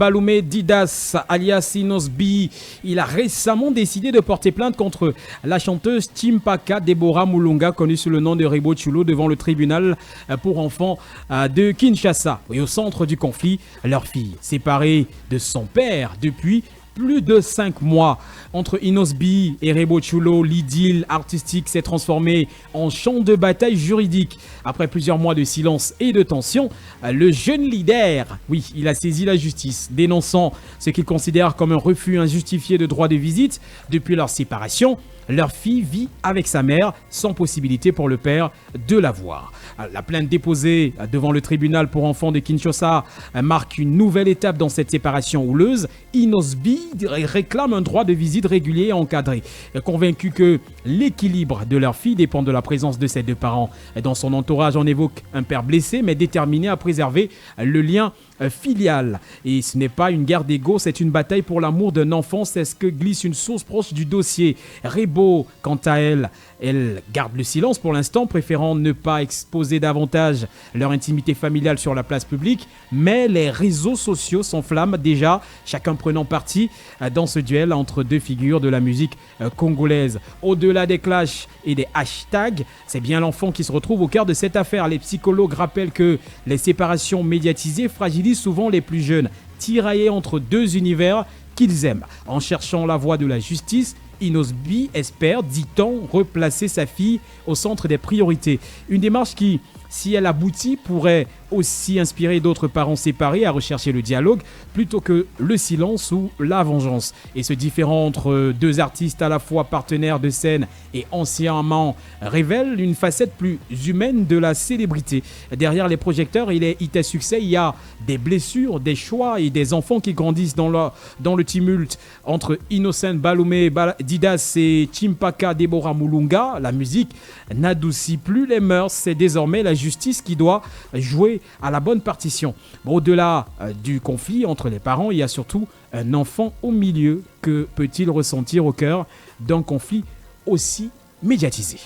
Baloumé Didas, alias Inosbi, il a récemment décidé de porter plainte contre la chanteuse Chimpaka Deborah Mulunga, connue sous le nom de Rebo Chulo, devant le tribunal pour enfants de Kinshasa. Et au centre du conflit, leur fille, séparée de son père depuis plus de 5 mois. Entre Inosbi et Rebo Chulo, l'idylle artistique s'est transformée en champ de bataille juridique. Après plusieurs mois de silence et de tension, le jeune leader, oui, il a saisi la justice, dénonçant ce qu'il considère comme un refus injustifié de droit de visite. Depuis leur séparation, leur fille vit avec sa mère sans possibilité pour le père de la voir. La plainte déposée devant le tribunal pour enfants de Kinshasa marque une nouvelle étape dans cette séparation houleuse. Inosbi réclame un droit de visite régulier et encadré, convaincu que l'équilibre de leur fille dépend de la présence de ses deux parents. Dans son entourage, on évoque un père blessé mais déterminé à préserver le lien filial. Et ce n'est pas une guerre d'ego, c'est une bataille pour l'amour d'un enfant, c'est ce que glisse une source proche du dossier. Rebo, quant à elle, elle garde le silence pour l'instant, préférant ne pas exposer davantage leur intimité familiale sur la place publique, mais les réseaux sociaux s'enflamment déjà, chacun prenant parti dans ce duel entre deux figures de la musique congolaise. Au-delà des clashs et des hashtags, c'est bien l'enfant qui se retrouve au cœur de cette affaire. Les psychologues rappellent que les séparations médiatisées fragilisent souvent les plus jeunes, tiraillés entre deux univers qu'ils aiment. En cherchant la voie de la justice, Inosbi espère, dit-on, replacer sa fille au centre des priorités. Une démarche qui, si elle aboutit, pourrait aussi inspirer d'autres parents séparés à rechercher le dialogue plutôt que le silence ou la vengeance. Et ce différend entre deux artistes à la fois partenaires de scène et anciens amants révèle une facette plus humaine de la célébrité. Derrière les projecteurs et les hits à succès, il y a des blessures, des choix et des enfants qui grandissent dans le tumulte entre Innocent Baloumé Didas et Chimpaka Deborah Mulunga. La musique n'adoucit plus les mœurs, c'est désormais la justice qui doit jouer à la bonne partition. Bon, au-delà du conflit entre les parents, il y a surtout un enfant au milieu. Que peut-il ressentir au cœur d'un conflit aussi médiatisé ?